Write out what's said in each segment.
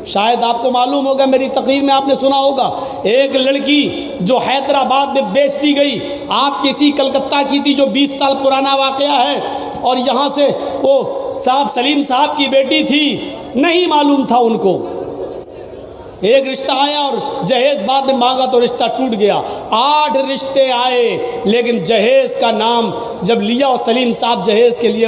شاید آپ کو معلوم ہوگا، میری تقریر میں آپ نے سنا ہوگا، ایک لڑکی جو حیدرآباد میں بیچ دی گئی، آپ کسی کلکتہ کی تھی، جو 20 سال پرانا واقعہ ہے، اور یہاں سے وہ صاحب سلیم صاحب کی بیٹی تھی، نہیں معلوم تھا ان کو، ایک رشتہ آیا اور جہیز بعد میں مانگا تو رشتہ ٹوٹ گیا۔ 8 رشتے آئے لیکن جہیز کا نام جب لیا اور سلیم صاحب جہیز کے لیے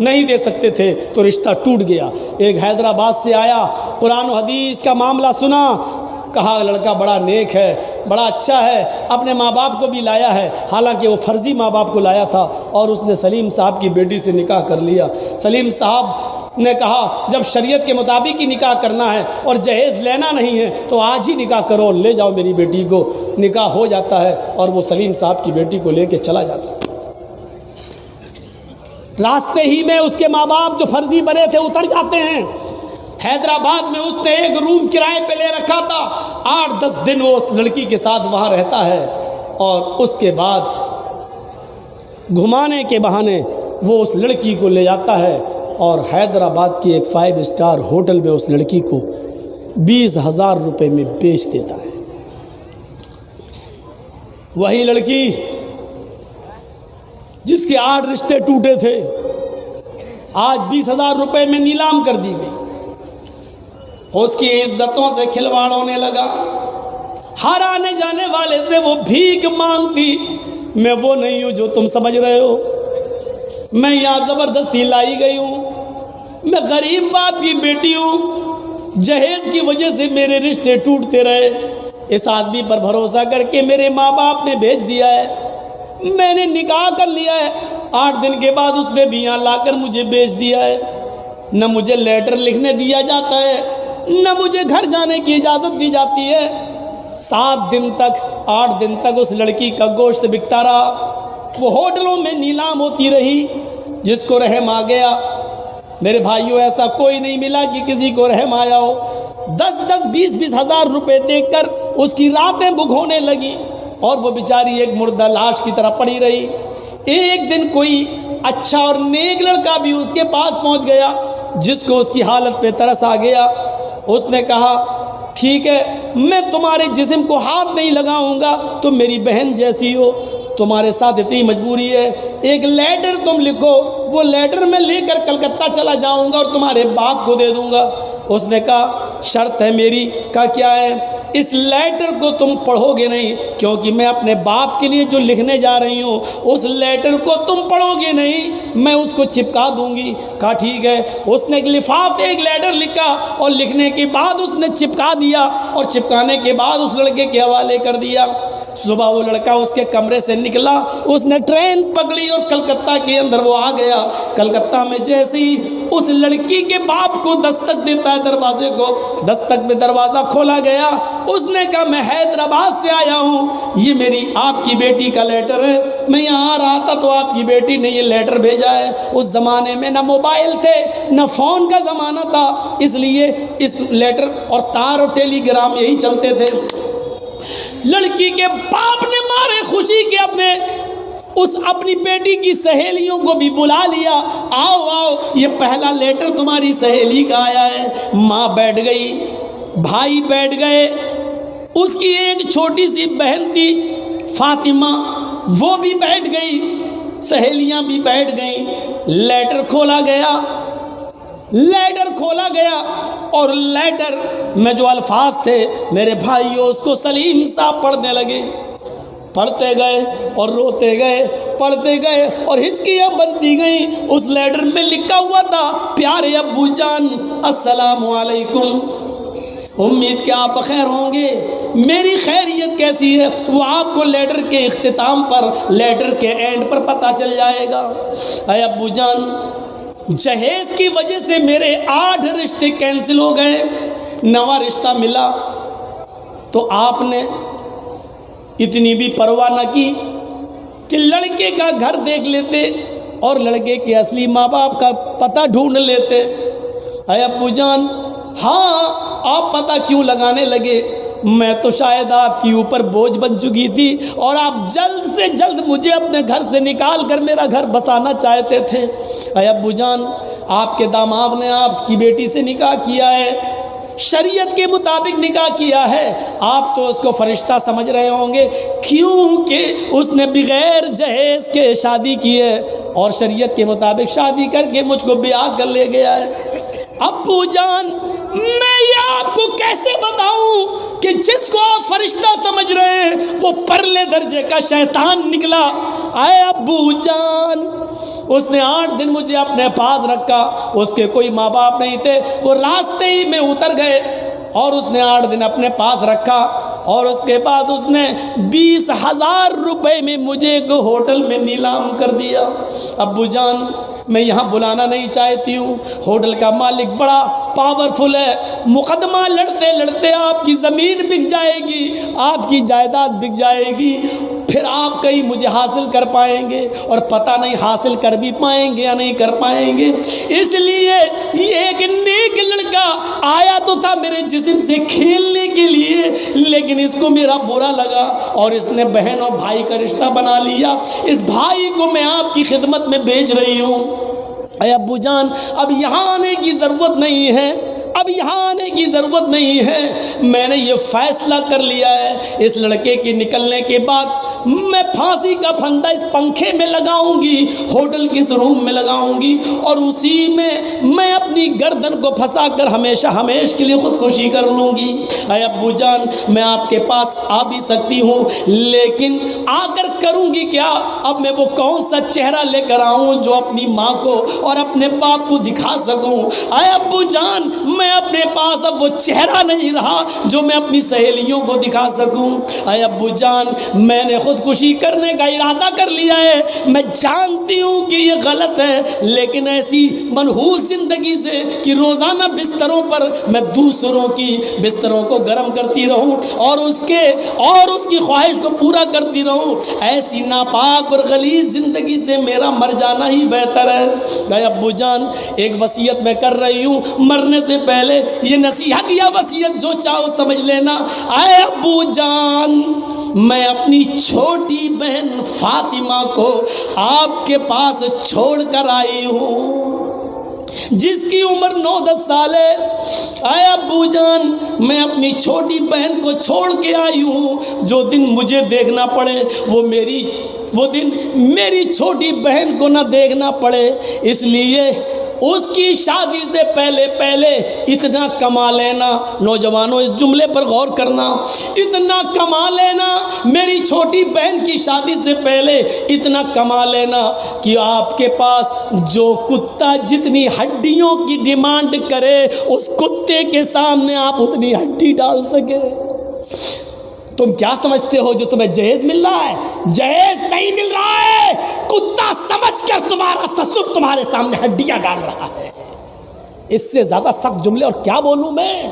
نہیں دے سکتے تھے تو رشتہ ٹوٹ گیا۔ ایک حیدرآباد سے آیا، قرآن و حدیث کا معاملہ سنا، کہا لڑکا بڑا نیک ہے، بڑا اچھا ہے، اپنے ماں باپ کو بھی لایا ہے، حالانکہ وہ فرضی ماں باپ کو لایا تھا، اور اس نے سلیم صاحب کی بیٹی سے نکاح کر لیا۔ سلیم صاحب نے کہا جب شریعت کے مطابق ہی نکاح کرنا ہے اور جہیز لینا نہیں ہے تو آج ہی نکاح کرو، لے جاؤ میری بیٹی کو۔ نکاح ہو جاتا ہے اور وہ سلیم صاحب کی بیٹی کو لے کے چلا جاتا ہے۔ راستے ہی میں اس کے ماں باپ جو فرضی بنے تھے اتر جاتے ہیں۔ حیدرآباد میں اس نے ایک روم کرائے پہ لے رکھا تھا، 8-10 دن وہ اس لڑکی کے ساتھ وہاں رہتا ہے، اور اس کے بعد گھمانے کے بہانے وہ اس لڑکی کو لے جاتا ہے اور حیدرآباد کی ایک 5 اسٹار ہوٹل میں اس لڑکی کو 20,000 روپے میں بیچ دیتا ہے۔ وہی لڑکی جس کے 8 رشتے ٹوٹے تھے آج 20,000 روپے میں نیلام کر دی گئی۔ اس کی عزتوں سے کھلواڑ ہونے لگا، ہر آنے جانے والے سے وہ بھیک مانگتی، میں وہ نہیں ہوں جو تم سمجھ رہے ہو، میں یہاں زبردستی لائی گئی ہوں، میں غریب باپ کی بیٹی ہوں، جہیز کی وجہ سے میرے رشتے ٹوٹتے رہے، اس آدمی پر بھروسہ کر کے میرے ماں باپ نے بھیج دیا ہے، میں نے نکاح کر لیا ہے، 8 دن کے بعد اس نے بھی یہاں لا کر مجھے بیچ دیا ہے، نہ مجھے لیٹر لکھنے دیا جاتا ہے، نہ مجھے گھر جانے کی اجازت دی جاتی ہے۔ 7 دن تک 8 دن تک اس لڑکی کا گوشت بکتا رہا، وہ ہوٹلوں میں نیلام ہوتی رہی، جس کو رحم آ گیا۔ میرے بھائیوں ایسا کوئی نہیں ملا کہ کسی کو رحم آیا ہو، 10-10 20-20 ہزار روپے دیکھ کر اس کی راتیں بک ہونے لگی اور وہ بیچاری ایک مردہ لاش کی طرح پڑی رہی۔ ایک دن کوئی اچھا اور نیک لڑکا بھی اس کے پاس پہنچ گیا جس کو اس کی حالت پہ ترس آ گیا۔ اس نے کہا ٹھیک ہے میں تمہارے جسم کو ہاتھ نہیں لگاؤں گا، تم میری بہن جیسی ہو، تمہارے ساتھ اتنی مجبوری ہے، ایک لیٹر تم لکھو، وہ لیٹر میں لے کر کلکتہ چلا جاؤں گا اور تمہارے باپ کو دے دوں گا۔ اس نے کہا شرط ہے میری۔ کہا کیا ہے؟ اس لیٹر کو تم پڑھو گے نہیں، کیونکہ میں اپنے باپ کے لیے جو لکھنے جا رہی ہوں اس لیٹر کو تم پڑھو گے نہیں، میں اس کو چپکا دوں گی۔ کہا ٹھیک ہے۔ اس نے ایک لفاف ایک لیٹر لکھا اور لکھنے کے بعد اس نے چپکا دیا اور چپکانے کے بعد اس لڑکے کے حوالے کر دیا۔ صبح وہ لڑکا اس کے کمرے سے نکلا، اس نے ٹرین پکڑی اور کلکتہ کے اندر وہ آ گیا۔ کلکتہ میں جیسے ہی اس لڑکی کے باپ کو دستک دیتا ہے دروازے کو، دستک میں دروازہ کھولا گیا۔ اس نے کہا میں حیدرآباد سے آیا ہوں، یہ میری آپ کی بیٹی کا لیٹر ہے، میں یہاں آ رہا تھا تو آپ کی بیٹی نے یہ لیٹر بھیجا ہے۔ اس زمانے میں نہ موبائل تھے نہ فون کا زمانہ تھا، اس لیے اس لیٹر اور تار اور ٹیلی گرام یہی چلتے تھے۔ لڑکی کے باپ نے مارے خوشی کے اپنی بیٹی کی سہیلیوں کو بھی بلا لیا، آؤ آؤ یہ پہلا لیٹر تمہاری سہیلی کا آیا ہے۔ ماں بیٹھ گئی، بھائی بیٹھ گئے، اس کی ایک چھوٹی سی بہن تھی فاطمہ، وہ بھی بیٹھ گئی، سہیلیاں بھی بیٹھ گئیں۔ لیٹر کھولا گیا اور لیٹر میں جو الفاظ تھے میرے بھائیوں اس کو سلیم صاحب پڑھنے لگے۔ پڑھتے گئے اور روتے گئے، پڑھتے گئے اور ہچکیاں بنتی گئیں۔ اس لیٹر میں لکھا ہوا تھا پیارے ابو جان السلام علیکم، امید کہ آپ بخیر ہوں گے، میری خیریت کیسی ہے وہ آپ کو لیٹر کے اختتام پر، لیٹر کے اینڈ پر پتہ چل جائے گا۔ اے ابو جان جہیز کی وجہ سے میرے 8 رشتے کینسل ہو گئے، 9واں رشتہ ملا تو آپ نے اتنی بھی پرواہ نہ کی کہ لڑکے کا گھر دیکھ لیتے اور لڑکے کے اصلی ماں باپ کا پتہ ڈھونڈ لیتے۔ اے ابو جان ہاں آپ پتہ کیوں لگانے لگے؟ میں تو شاید آپ کی اوپر بوجھ بن چکی تھی اور آپ جلد سے جلد مجھے اپنے گھر سے نکال کر میرا گھر بسانا چاہتے تھے۔ اے ابو جان آپ کے داماد نے آپ کی بیٹی سے نکاح کیا ہے، شریعت کے مطابق نکاح کیا ہے، آپ تو اس کو فرشتہ سمجھ رہے ہوں گے، کیونکہ اس نے بغیر جہیز کے شادی کی ہے اور شریعت کے مطابق شادی کر کے مجھ کو بیاہ کر لے گیا ہے۔ ابو جان، میں یہ آپ کو کیسے بتاؤں کہ جس کو آپ فرشتہ سمجھ رہے ہیں وہ پرلے درجے کا شیطان نکلا۔ اے ابو جان، اس نے 8 دن مجھے اپنے پاس رکھا، اس کے کوئی ماں باپ نہیں تھے، وہ راستے ہی میں اتر گئے اور اس نے 8 دن اپنے پاس رکھا، اور اس کے بعد اس نے 20,000 روپے میں مجھے ایک ہوٹل میں نیلام کر دیا۔ ابو جان، میں یہاں بلانا نہیں چاہتی ہوں، ہوٹل کا مالک بڑا پاورفل ہے، مقدمہ لڑتے لڑتے آپ کی زمین بک جائے گی، آپ کی جائیداد بک جائے گی، پھر آپ کہیں مجھے حاصل کر پائیں گے اور پتہ نہیں حاصل کر بھی پائیں گے یا نہیں کر پائیں گے۔ اس لیے یہ ایک نیک لڑکا آیا تو تھا میرے جسم سے کھیلنے کے لیے، لیکن اس کو میرا برا لگا اور اس نے بہن اور بھائی کا رشتہ بنا لیا۔ اس بھائی کو میں آپ کی خدمت میں بھیج رہی ہوں۔ اے ابو جان، اب یہاں آنے کی ضرورت نہیں ہے، اب یہاں آنے کی ضرورت نہیں ہے، میں نے یہ فیصلہ کر لیا ہے، اس لڑکے کے نکلنے کے بعد میں پھانسی کا پھندا اس پنکھے میں لگاؤں گی، ہوٹل کے اس روم میں لگاؤں گی، اور اسی میں میں اپنی گردن کو پھنسا کر ہمیشہ ہمیشہ کے لیے خودکشی کر لوں گی۔ اے ابو جان، میں آپ کے پاس آ بھی سکتی ہوں، لیکن آ کر کروں گی کیا؟ اب میں وہ کون سا چہرہ لے کر آؤں جو اپنی ماں کو اور اپنے باپ کو دکھا سکوں؟ اے ابو جان، میں اپنے پاس اب وہ چہرہ نہیں رہا جو میں اپنی سہیلیوں کو دکھا سکوں۔ اے ابو جان، میں نے خودکشی کرنے کا ارادہ کر لیا ہے، میں جانتی ہوں کہ یہ غلط ہے، لیکن ایسی منحوس زندگی سے کہ روزانہ بستروں پر میں دوسروں کی بستروں کو گرم کرتی رہوں اور اس کی خواہش کو پورا کرتی رہوں، ایسی ناپاک اور غلیظ زندگی سے میرا مر جانا ہی بہتر ہے۔ اے ابو جان، ایک وصیت میں کر رہی ہوں، مرنے سے پہلے یہ نصیحت یا وصیت جو چاہو سمجھ لینا۔ اے ابو جان، میں اپنی چھوٹی بہن فاطمہ کو آپ کے پاس چھوڑ کر آئی ہوں، جس کی عمر 9-10 سال ہے۔ اے ابو جان، میں اپنی چھوٹی بہن کو چھوڑ کے آئی ہوں، جو دن مجھے دیکھنا پڑے وہ دن میری چھوٹی بہن کو نہ دیکھنا پڑے، اس لیے اس کی شادی سے پہلے اتنا کما لینا۔ نوجوانوں، اس جملے پر غور کرنا، اتنا کما لینا، میری چھوٹی بہن کی شادی سے پہلے اتنا کما لینا کہ آپ کے پاس جو کتا جتنی ہڈیوں کی ڈیمانڈ کرے، اس کتے کے سامنے آپ اتنی ہڈی ڈال سکے۔ تم کیا سمجھتے ہو جو تمہیں جہیز مل رہا ہے؟ جہیز نہیں مل رہا ہے، کتا سمجھ کر تمہارا سسر تمہارے سامنے ہڈیاں ڈال رہا ہے۔ اس سے زیادہ سخت جملے اور کیا بولوں میں؟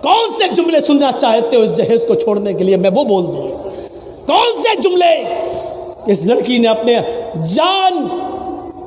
کون سے جملے سننا چاہتے ہو اس جہیز کو چھوڑنے کے لیے؟ میں وہ بول دوں۔ کون سے جملے؟ اس لڑکی نے اپنے جان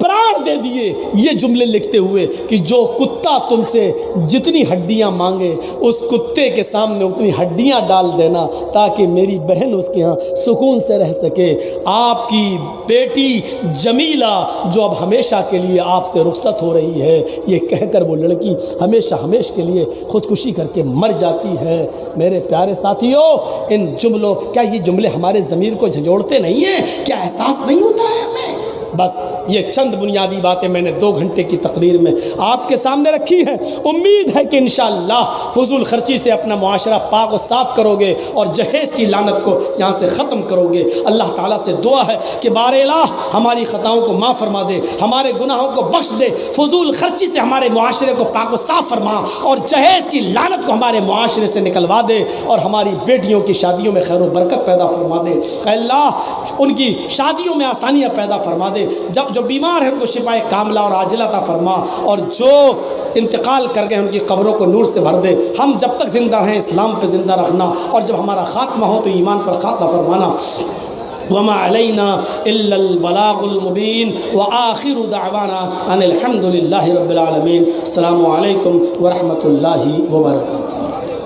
پران دے دیے یہ جملے لکھتے ہوئے کہ جو کتا تم سے جتنی ہڈیاں مانگے، اس کتے کے سامنے اتنی ہڈیاں ڈال دینا تاکہ میری بہن اس کے ہاں سکون سے رہ سکے۔ آپ کی بیٹی جمیلہ جو اب ہمیشہ کے لیے آپ سے رخصت ہو رہی ہے، یہ کہہ کر وہ لڑکی ہمیشہ کے لیے خودکشی کر کے مر جاتی ہے۔ میرے پیارے ساتھیوں، ان جملوں، کیا یہ جملے ہمارے ضمیر کو جھنجھوڑتے نہیں ہیں؟ کیا احساس نہیں ہوتا ہے ہمیں؟ بس یہ چند بنیادی باتیں میں نے 2 گھنٹے کی تقریر میں آپ کے سامنے رکھی ہیں۔ امید ہے کہ انشاءاللہ فضول خرچی سے اپنا معاشرہ پاک و صاف کرو گے اور جہیز کی لعنت کو یہاں سے ختم کرو گے۔ اللہ تعالیٰ سے دعا ہے کہ بار الہ ہماری خطاؤں کو معاف فرما دے، ہمارے گناہوں کو بخش دے، فضول خرچی سے ہمارے معاشرے کو پاک و صاف فرما اور جہیز کی لعنت کو ہمارے معاشرے سے نکلوا دے اور ہماری بیٹیوں کی شادیوں میں خیر و برکت پیدا فرما دے۔ اے اللہ، ان کی شادیوں میں آسانیاں پیدا فرما دے، جو بیمار ہیں ان کو شفائے کاملہ اور عاجلہ عطا فرما، اور جو انتقال کر گئے ان کی قبروں کو نور سے بھر دے۔ ہم جب تک زندہ رہیں اسلام پہ زندہ رکھنا، اور جب ہمارا خاتمہ ہو تو ایمان پر خاتمہ فرمانا۔ وما علینا الا البلاغ المبین وآخر دعوانا ان الحمد للہ رب العالمین۔ السلام علیکم ورحمۃ اللہ وبرکاتہ۔